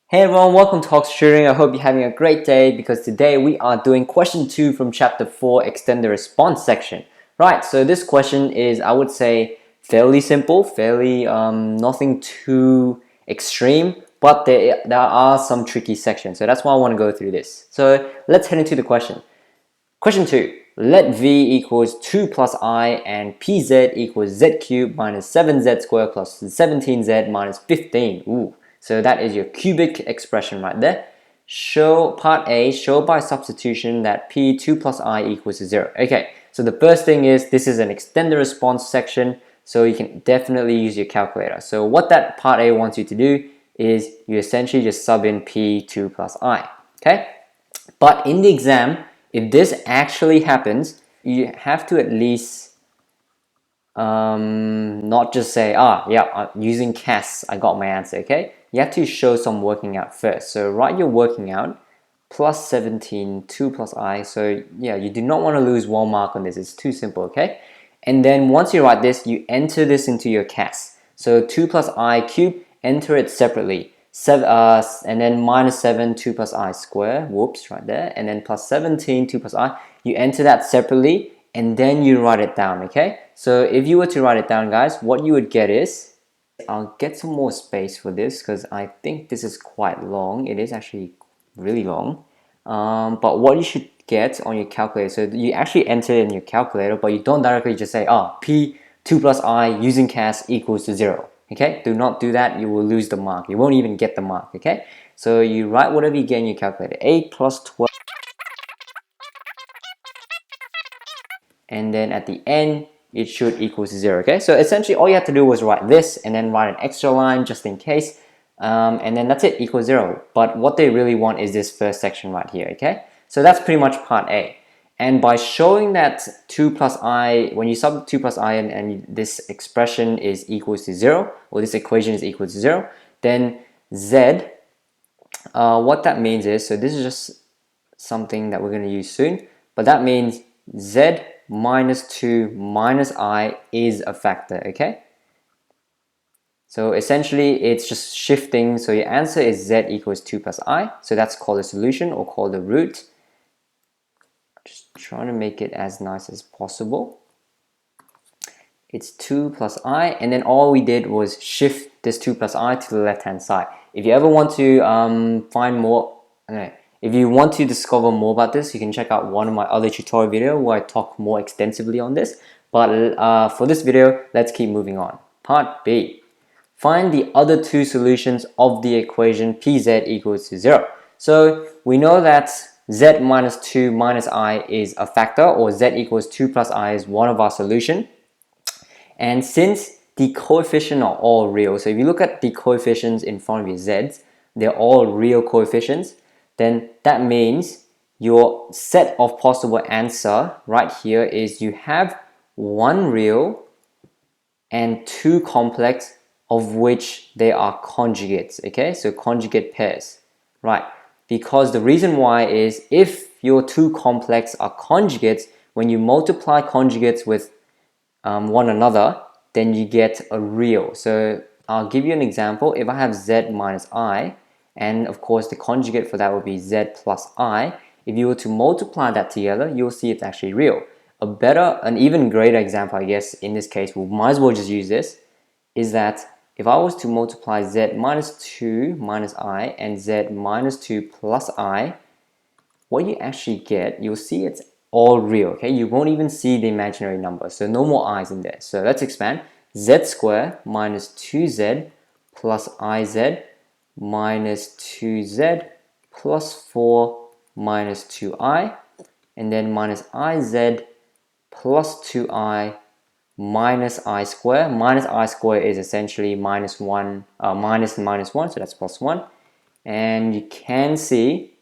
Hey everyone, welcome to Tutoring. I hope you're having a great day because today we are doing question 2 from chapter 4, extend the response section. Right, so this question is, I would say, fairly simple, fairly nothing too extreme, but there are some tricky sections. So that's why I want to go through this. So let's head into the question. Question 2. Let v equals 2 plus I and pz equals z cubed minus 7z squared plus 17z minus 15. Ooh. So that is your cubic expression right there. Show part A, show by substitution that p 2 plus I equals to 0. Okay, so the first thing is this is an extend the response section, so you can definitely use your calculator. So what that part A wants you to do is you essentially just sub in p 2 plus I. Okay, but in the exam, if this actually happens, you have to at least not just say, yeah, using CAS, I got my answer, okay? You have to show some working out first. So write your working out, plus 17, 2 plus I. So yeah, you do not want to lose 1 mark on this. It's too simple, okay? And then once you write this, you enter this into your CAS. So 2 plus I cubed, enter it separately. And then minus 7, 2 plus I square, whoops, right there. And then plus 17, 2 plus I. You enter that separately, and then you write it down, okay? So if you were to write it down, guys, what you would get is, I'll get some more space for this because I think this is quite long. It is actually really long. But what you should get on your calculator, so you actually enter it in your calculator, but you don't directly just say, p 2 plus I using CAS equals to 0. Okay, do not do that. You will lose the mark. You won't even get the mark. Okay, so you write whatever you get in your calculator. 8 plus 12. And then at the end it should equal to 0. Okay, so essentially all you have to do was write this and then write an extra line just in case, and then that's it, equals 0. But what they really want is this first section right here. Okay, so that's pretty much part A. And by showing that 2 plus I, when you sub 2 plus I and this expression is equals to 0, or this equation is equal to 0, then Z, what that means is, so this is just something that we're going to use soon, but that means Z minus 2 minus I is a factor, okay? So essentially it's just shifting, so your answer is Z equals 2 plus I, so that's called a solution or called a root. Just trying to make it as nice as possible. It's 2 plus I, and then all we did was shift this 2 plus I to the left hand side. If you ever want to find more, if you want to discover more about this, you can check out one of my other tutorial videos where I talk more extensively on this. But for this video, let's keep moving on. Part B. Find the other two solutions of the equation pz equals to 0. So we know that z minus 2 minus I is a factor, or z equals 2 plus I is one of our solutions. And since the coefficients are all real, so if you look at the coefficients in front of your z's, they're all real coefficients, then that means your set of possible answer right here is you have one real and two complex, of which they are conjugates, okay? So conjugate pairs, right? Because the reason why is if your two complex are conjugates, when you multiply conjugates with one another, then you get a real. So I'll give you an example. If I have z minus I, and of course the conjugate for that would be z plus I, if you were to multiply that together, you'll see it's actually real. An even greater example, I guess, in this case, we might as well just use this, is that if I was to multiply z minus 2 minus I and z minus 2 plus I, what you actually get, you'll see it's all real, okay? You won't even see the imaginary number, so no more i's in there. So let's expand. Z squared minus 2z plus iz minus 2z plus 4 minus 2I, and then minus iz plus 2I minus I squared. Minus I squared is essentially minus 1, minus 1, so that's plus 1. And you can see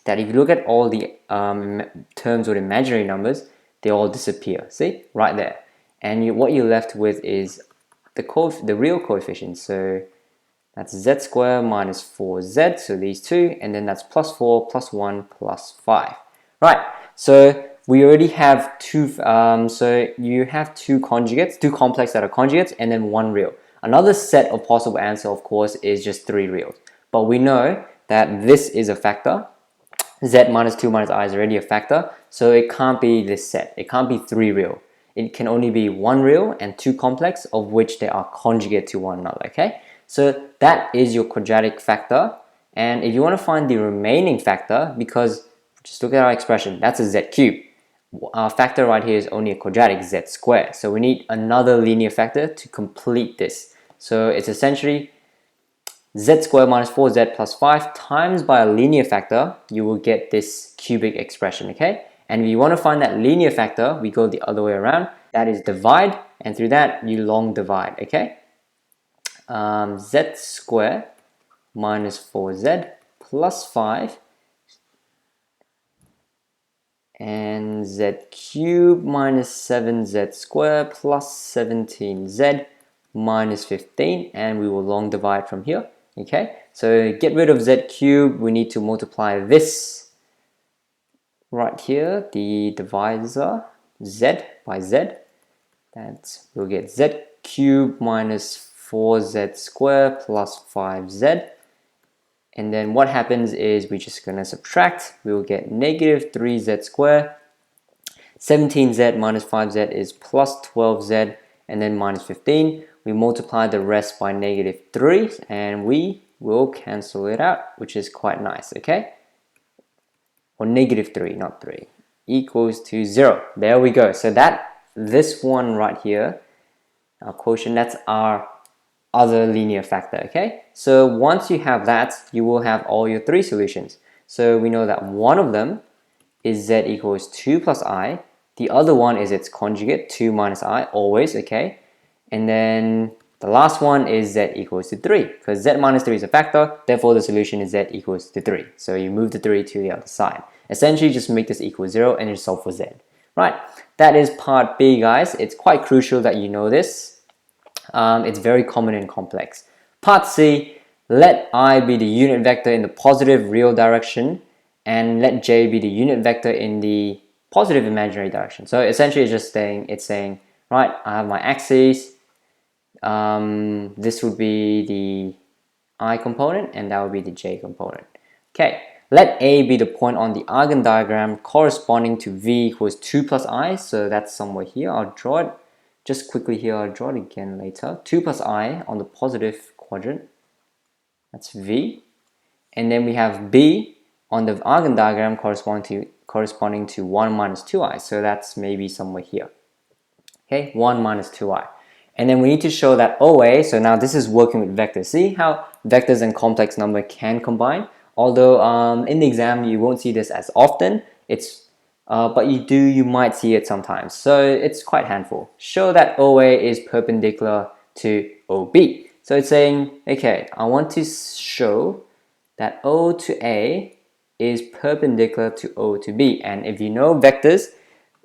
that if you look at all the terms with imaginary numbers, they all disappear. See? Right there. And what you're left with is the real coefficients. So that's z squared minus 4z, so these two, and then that's plus 4, plus 1, plus 5. Right, so we already have two, so you have two conjugates, two complex that are conjugates, and then one real. Another set of possible answer, of course, is just 3 reals. but we know that this is a factor. Z minus 2 minus I is already a factor, so it can't be this set. It can't be 3 real. It can only be 1 real and 2 complex, of which they are conjugate to one another, okay? So that is your quadratic factor, and if you want to find the remaining factor, because just look at our expression, that's a Z cube. Our factor right here is only a quadratic, Z squared. So we need another linear factor to complete this. So it's essentially Z squared minus 4Z plus 5 times by a linear factor, you will get this cubic expression, okay? And if you want to find that linear factor, we go the other way around. That is divide, and through that, you long divide, okay? Z squared minus 4Z plus 5 and Z cubed minus 7Z squared plus 17Z minus 15, and we will long divide from here. Okay, so get rid of Z cubed, we need to multiply this right here, the divisor, Z by Z. We'll get Z cubed minus 4Z squared plus 5Z. And then what happens is we're just going to subtract. We will get negative 3Z squared. 17Z minus 5Z is plus 12Z, and then minus 15. We multiply the rest by negative 3, and we will cancel it out, which is quite nice, okay? Or negative 3, not 3, equals to 0. There we go. So this one right here, our quotient, that's our other linear factor, okay? So once you have that, you will have all your 3 solutions. So we know that one of them is Z equals 2 plus I. The other one is its conjugate, 2 minus I, always, okay? And then the last one is Z equals to 3, because Z minus 3 is a factor, therefore the solution is Z equals to 3. So you move the 3 to the other side. Essentially, just make this equal 0 and you solve for Z. Right, that is part B, guys. It's quite crucial that you know this. It's very common and complex. Part C, let I be the unit vector in the positive real direction, and let J be the unit vector in the positive imaginary direction. So essentially it's saying, right, I have my axes, this would be the I component and that would be the J component. Okay, let A be the point on the Argand diagram corresponding to V equals 2 plus I, so that's somewhere here. I'll draw it just quickly here, I'll draw it again later. 2 plus I on the positive quadrant, that's V. And then we have B on the Argand diagram corresponding to 1 minus 2i, so that's maybe somewhere here. Okay, 1 minus 2i. And then we need to show that OA, so now this is working with vectors. See how vectors and complex number can combine? Although in the exam you won't see this as often, but you might see it sometimes. So it's quite handful. Show that OA is perpendicular to OB. So it's saying, okay, I want to show that O to A is perpendicular to O to B. And if you know vectors,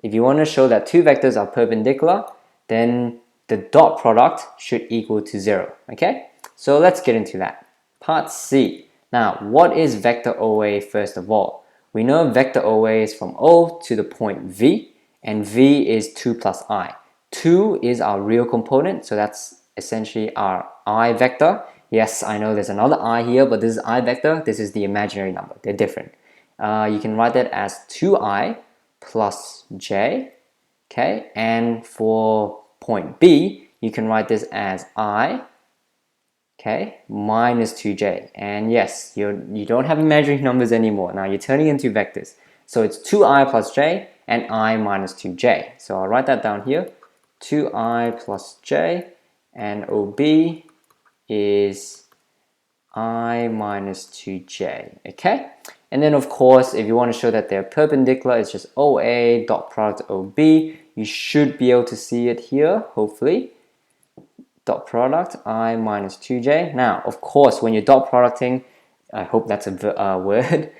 if you want to show that two vectors are perpendicular, then the dot product should equal to 0. Okay, so let's get into that. Part C. Now, what is vector OA first of all? We know vector OA is from O to the point V, and V is 2 plus I. 2 is our real component, so that's essentially our I vector. Yes, I know there's another I here, but this is I vector, this is the imaginary number, they're different. You can write that as 2I plus J, okay, and for point B, you can write this as I, okay, minus 2j. And yes, you don't have imaginary numbers anymore. Now you're turning into vectors. So it's 2i plus j and I minus 2j. So I'll write that down here. 2i plus j, and OB is I minus 2j, okay? And then of course, if you want to show that they're perpendicular, it's just OA dot product OB. You should be able to see it here, hopefully. Dot product I minus 2j. Now, of course, when you're dot producting, I hope that's a word,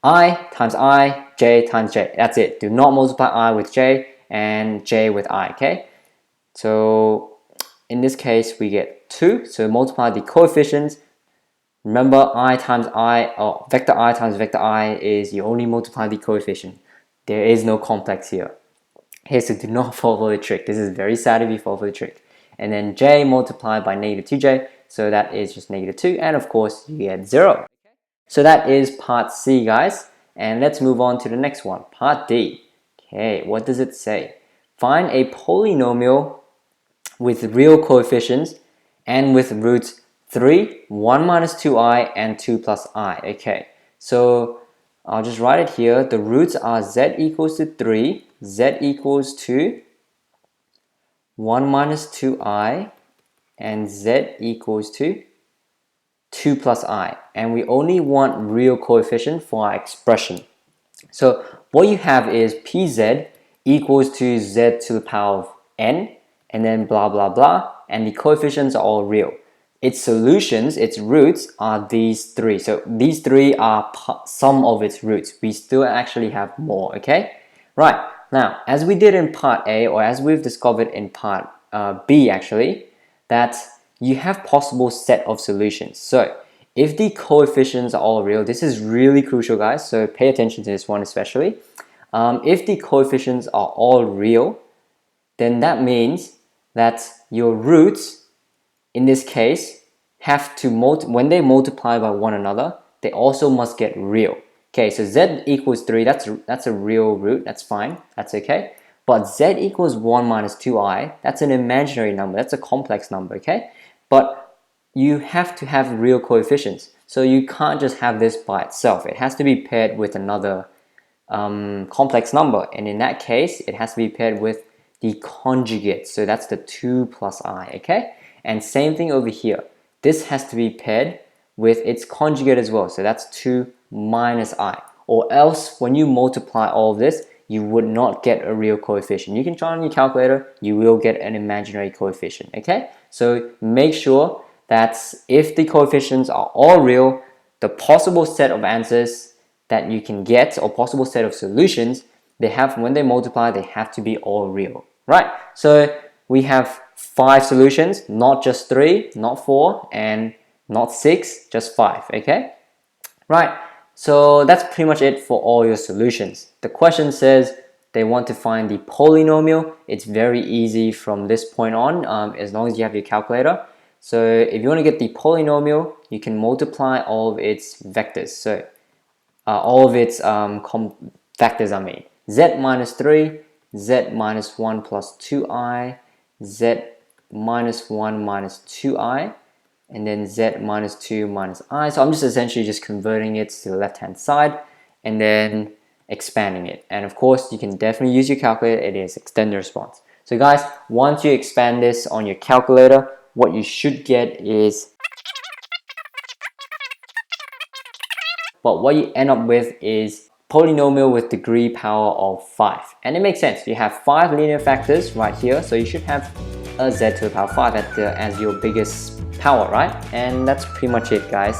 I times I, j times j. That's it. Do not multiply I with j and j with I, okay? So in this case, we get 2. So multiply the coefficients. Remember, I times I, or vector I times vector I is you only multiply the coefficient. There is no complex here. Okay, so do not fall for the trick. This is very sad if you fall for the trick. And then j multiplied by negative 2j. so that is just -2, and of course you get 0. So that is part C, guys, and let's move on to the next one, part D. Okay, what does it say? Find a polynomial with real coefficients and with roots 3, 1 minus 2i, and 2 plus I. Okay, so I'll just write it here. The roots are z equals to 3, z equals to 1 minus 2i, and z equals to 2 plus I. And we only want real coefficient for our expression. So what you have is pz equals to z to the power of n, and then blah blah blah, and the coefficients are all real. Its solutions, its roots, are these three. So these three are some of its roots. We still actually have more, okay? Right, now, as we did in part A, or as we've discovered in part B actually, that you have possible set of solutions. So if the coefficients are all real, this is really crucial, guys, so pay attention to this one especially. If the coefficients are all real, then that means that your roots, in this case, have to when they multiply by one another, they also must get real. Okay, so z equals 3, that's a real root, that's fine, that's okay. But z equals 1 minus 2i, that's an imaginary number, that's a complex number, okay? But you have to have real coefficients, so you can't just have this by itself. It has to be paired with another complex number, and in that case, it has to be paired with the conjugate, so that's the 2 plus I, okay? And same thing over here. This has to be paired with its conjugate as well, so that's 2 minus I. Or else, when you multiply all of this, you would not get a real coefficient. You can try on your calculator, you will get an imaginary coefficient, okay? So make sure that if the coefficients are all real, the possible set of answers that you can get, or possible set of solutions, they have, when they multiply, they have to be all real, right? So we have 5 solutions, not just 3, not 4, and not 6, just 5, okay? Right, so that's pretty much it for all your solutions. The question says they want to find the polynomial. It's very easy from this point on, as long as you have your calculator. So if you want to get the polynomial, you can multiply all of its vectors. So all of its factors are made. Z minus 3, Z minus 1 plus 2i, Z minus 1 minus 2i, and then Z minus 2 minus I. So I'm just essentially just converting it to the left hand side and then expanding it. And of course, you can definitely use your calculator. It is extend the response. So guys, once you expand this on your calculator, what you should get is, but what you end up with is polynomial with degree power of 5. And it makes sense. You have 5 linear factors right here, so you should have a z to the power 5 as your biggest power, right? And that's pretty much it, guys.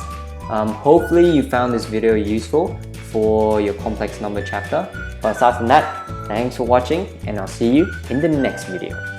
Hopefully you found this video useful for your complex number chapter. But aside from that, thanks for watching, and I'll see you in the next video.